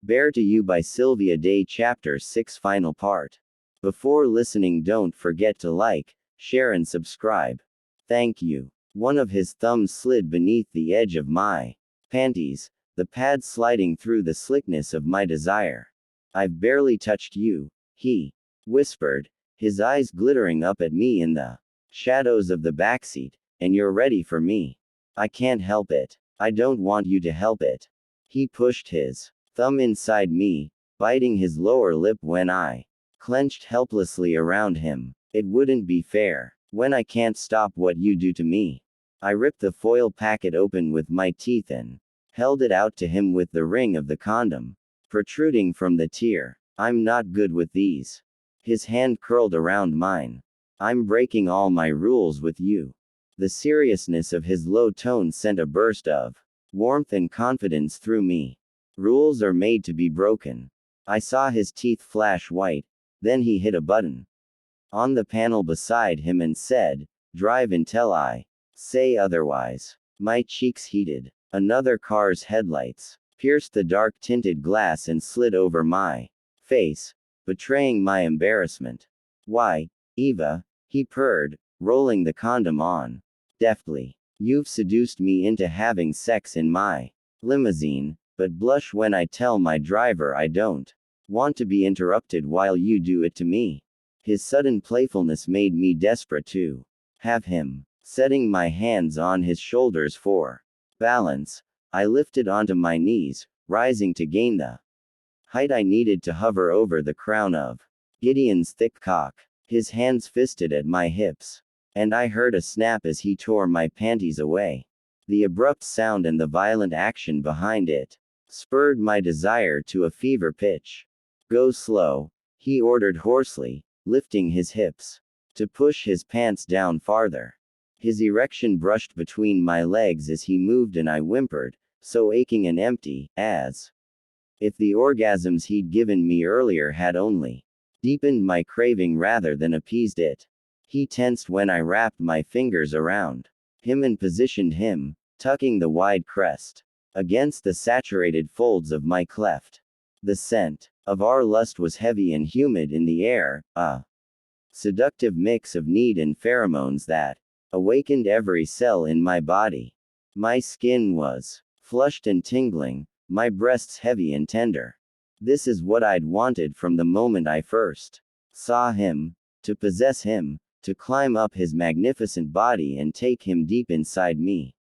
Bear to You by Sylvia Day Chapter 6 Final Part. Before listening, don't forget to like, share and subscribe. Thank you. One of his thumbs slid beneath the edge of my panties, the pad sliding through the slickness of my desire. I've barely touched you, he whispered, his eyes glittering up at me in the shadows of the backseat, and you're ready for me. I can't help it. I don't want you to help it. He pushed his thumb inside me, biting his lower lip when I clenched helplessly around him. It wouldn't be fair when I can't stop what you do to me. I ripped the foil packet open with my teeth and held it out to him with the ring of the condom protruding from the tear. I'm not good with these. His hand curled around mine. I'm breaking all my rules with you. The seriousness of his low tone sent a burst of warmth and confidence through me. Rules are made to be broken. I saw his teeth flash white, then he hit a button on the panel beside him and said, "Drive until I say otherwise." My cheeks heated. Another car's headlights pierced the dark tinted glass and slid over my face, betraying my embarrassment. "Why, Eva," he purred, rolling the condom on deftly. "You've seduced me into having sex in my limousine, but blush when I tell my driver I don't want to be interrupted while you do it to me." His sudden playfulness made me desperate to have him. Setting my hands on his shoulders for balance, I lifted onto my knees, rising to gain the height I needed to hover over the crown of Gideon's thick cock. His hands fisted at my hips, and I heard a snap as he tore my panties away. The abrupt sound and the violent action behind it spurred my desire to a fever pitch. "Go slow," he ordered hoarsely, lifting his hips to push his pants down farther. His erection brushed between my legs as he moved and I whimpered, so aching and empty, as if the orgasms he'd given me earlier had only deepened my craving rather than appeased it. He tensed when I wrapped my fingers around him and positioned him, tucking the wide crest against the saturated folds of my cleft. The scent of our lust was heavy and humid in the air, a seductive mix of need and pheromones that awakened every cell in my body. My skin was flushed and tingling, my breasts heavy and tender. This is what I'd wanted from the moment I first saw him, to possess him, to climb up his magnificent body and take him deep inside me.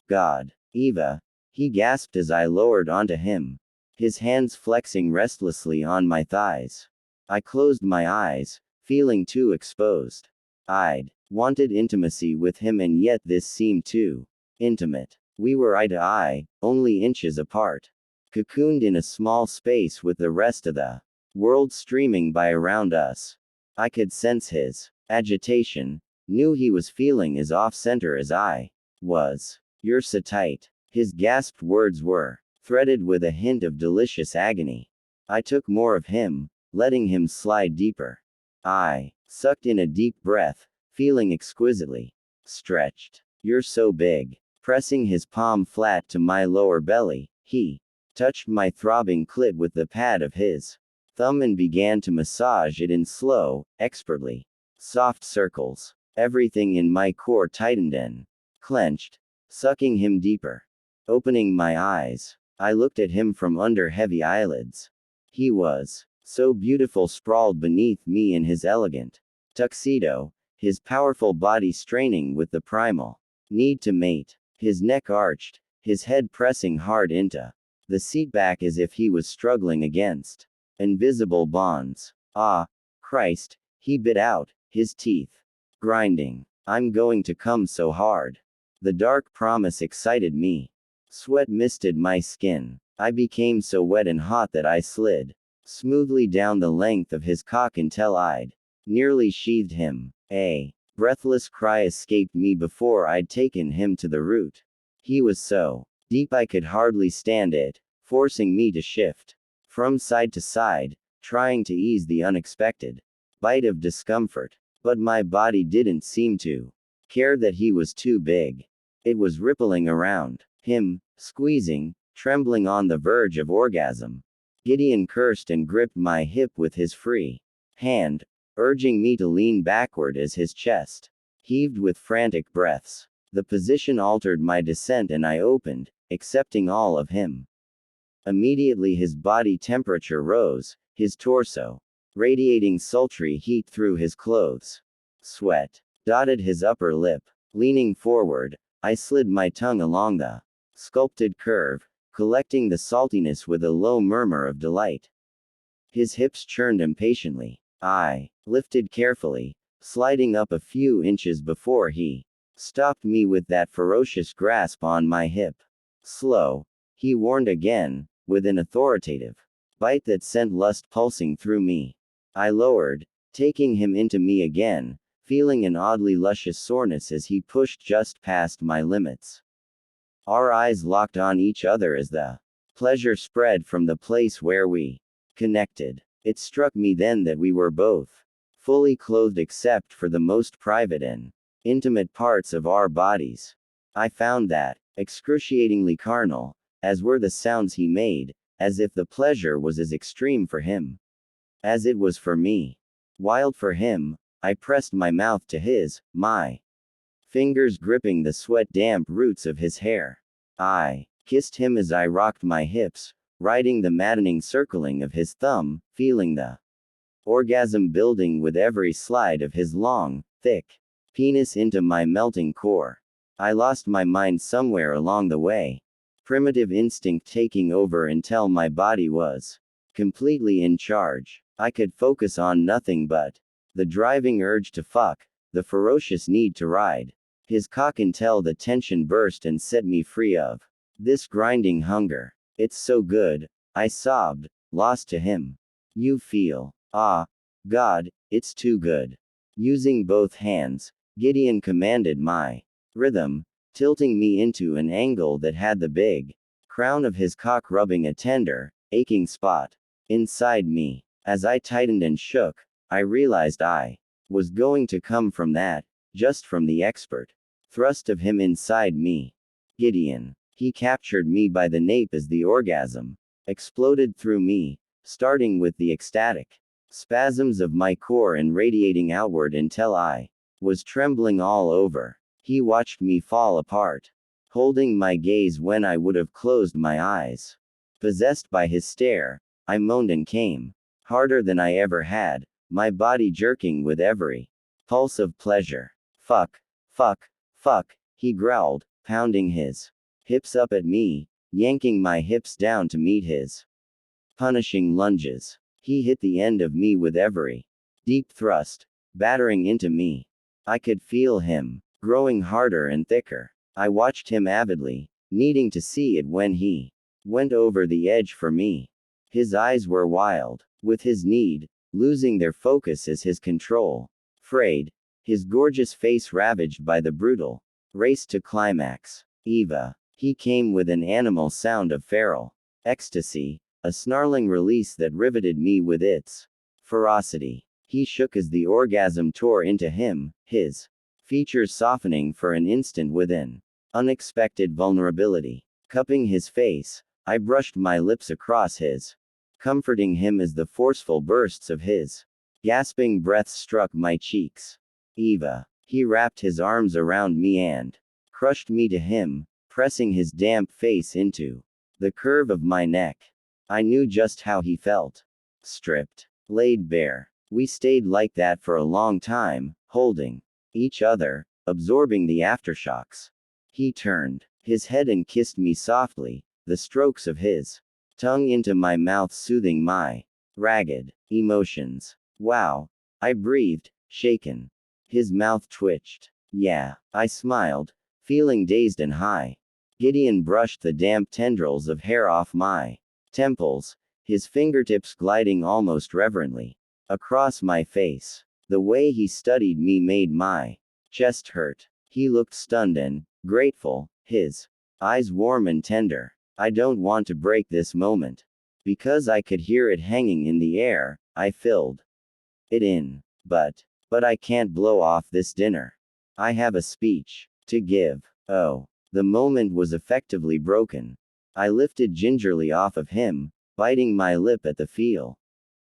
"God, Eva," he gasped as I lowered onto him, his hands flexing restlessly on my thighs. I closed my eyes, feeling too exposed. I'd wanted intimacy with him, and yet this seemed too intimate. We were eye to eye, only inches apart. Cocooned in a small space with the rest of the world streaming by around us. I could sense his agitation, knew he was feeling as off-center as I was. "You're so tight." His gasped words were threaded with a hint of delicious agony. I took more of him, letting him slide deeper. I sucked in a deep breath, feeling exquisitely stretched. "You're so big." Pressing his palm flat to my lower belly, he touched my throbbing clit with the pad of his thumb and began to massage it in slow, expertly soft circles. Everything in my core tightened and clenched, sucking him deeper. Opening my eyes, I looked at him from under heavy eyelids. He was so beautiful, sprawled beneath me in his elegant tuxedo, his powerful body straining with the primal need to mate. His neck arched, his head pressing hard into the seat back as if he was struggling against invisible bonds. "Ah, Christ," he bit out, his teeth grinding. "I'm going to come so hard." The dark promise excited me. Sweat misted my skin. I became so wet and hot that I slid smoothly down the length of his cock until I'd nearly sheathed him. A breathless cry escaped me before I'd taken him to the root. He was so deep I could hardly stand it, forcing me to shift from side to side, trying to ease the unexpected bite of discomfort. But my body didn't seem to care that he was too big. It was rippling around him, squeezing, trembling on the verge of orgasm. Gideon cursed and gripped my hip with his free hand, urging me to lean backward as his chest heaved with frantic breaths. The position altered my descent and I opened, accepting all of him. Immediately his body temperature rose, his torso radiating sultry heat through his clothes. Sweat dotted his upper lip. Leaning forward, I slid my tongue along the sculpted curve, collecting the saltiness with a low murmur of delight. His hips churned impatiently. I lifted carefully, sliding up a few inches before he stopped me with that ferocious grasp on my hip. Slow, he warned again, with an authoritative bite that sent lust pulsing through me. I lowered, taking him into me again, feeling an oddly luscious soreness as he pushed just past my limits. Our eyes locked on each other as the pleasure spread from the place where we connected. It struck me then that we were both fully clothed except for the most private and intimate parts of our bodies. I found that excruciatingly carnal, as were the sounds he made, as if the pleasure was as extreme for him as it was for me. Wild for him, I pressed my mouth to his, my fingers gripping the sweat-damp roots of his hair. I kissed him as I rocked my hips, riding the maddening circling of his thumb, feeling the orgasm building with every slide of his long, thick penis into my melting core. I lost my mind somewhere along the way, primitive instinct taking over until my body was completely in charge. I could focus on nothing but the driving urge to fuck, the ferocious need to ride his cock until the tension burst and set me free of this grinding hunger. It's so good, I sobbed, lost to him. You feel, ah, God, it's too good. Using both hands, Gideon commanded my rhythm, tilting me into an angle that had the big crown of his cock rubbing a tender, aching spot inside me. As I tightened and shook, I realized I was going to come from that, just from the expert thrust of him inside me. Gideon. He captured me by the nape as the orgasm exploded through me, starting with the ecstatic spasms of my core and radiating outward until I was trembling all over. He watched me fall apart, holding my gaze when I would have closed my eyes. Possessed by his stare, I moaned and came harder than I ever had, my body jerking with every pulse of pleasure. Fuck, fuck, fuck, he growled, pounding his hips up at me, yanking my hips down to meet his punishing lunges. He hit the end of me with every deep thrust, battering into me. I could feel him growing harder and thicker. I watched him avidly, needing to see it when he went over the edge for me. His eyes were wild, with his need losing their focus as his control frayed, his gorgeous face ravaged by the brutal race to climax. Eva. He came with an animal sound of feral ecstasy, a snarling release that riveted me with its ferocity. He shook as the orgasm tore into him, his features softening for an instant with an unexpected vulnerability. Cupping his face, I brushed my lips across his, comforting him as the forceful bursts of his gasping breaths struck my cheeks. Eva. He wrapped his arms around me and crushed me to him, pressing his damp face into the curve of my neck. I knew just how he felt. Stripped. Laid bare. We stayed like that for a long time, holding each other, absorbing the aftershocks. He turned his head and kissed me softly, the strokes of his tongue into my mouth soothing my ragged emotions. Wow. I breathed, shaken. His mouth twitched. Yeah, I smiled, feeling dazed and high. Gideon brushed the damp tendrils of hair off my temples, his fingertips gliding almost reverently across my face. The way he studied me made my chest hurt. He looked stunned and grateful, his eyes warm and tender. I don't want to break this moment. Because I could hear it hanging in the air, I filled it in. But I can't blow off this dinner. I have a speech to give. Oh. The moment was effectively broken. I lifted gingerly off of him, biting my lip at the feel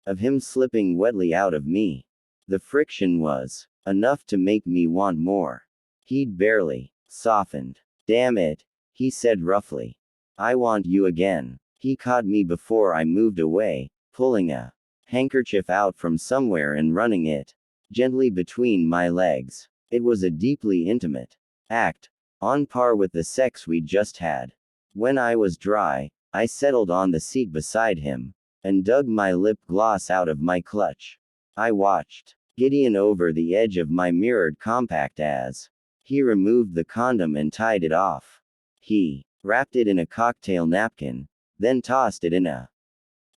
of him slipping wetly out of me. The friction was enough to make me want more. He'd barely softened. Damn it, he said roughly. I want you again. He caught me before I moved away, pulling a handkerchief out from somewhere and running it gently between my legs. It was a deeply intimate act, on par with the sex we'd just had. When I was dry, I settled on the seat beside him and dug my lip gloss out of my clutch. I watched Gideon over the edge of my mirrored compact as he removed the condom and tied it off. He wrapped it in a cocktail napkin, then tossed it in a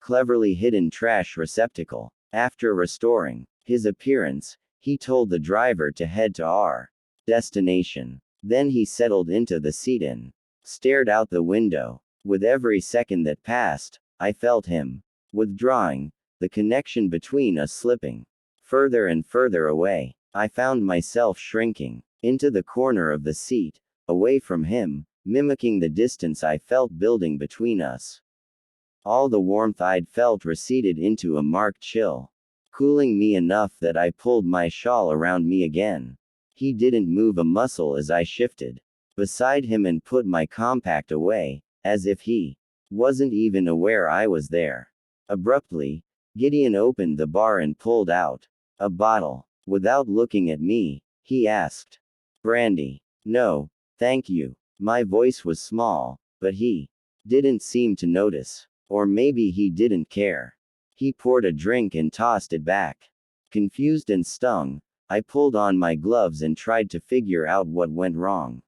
cleverly hidden trash receptacle. After restoring his appearance, he told the driver to head to our destination. Then he settled into the seat and stared out the window. With every second that passed, I felt him withdrawing, the connection between us slipping further and further away. I found myself shrinking into the corner of the seat, away from him, mimicking the distance I felt building between us. All the warmth I'd felt receded into a marked chill, cooling me enough that I pulled my shawl around me again. He didn't move a muscle as I shifted beside him and put my compact away, as if he wasn't even aware I was there. Abruptly, Gideon opened the bar and pulled out a bottle. Without looking at me, he asked, "Brandy?" "No, thank you." My voice was small, but he didn't seem to notice. Or maybe he didn't care. He poured a drink and tossed it back. Confused and stung, I pulled on my gloves and tried to figure out what went wrong.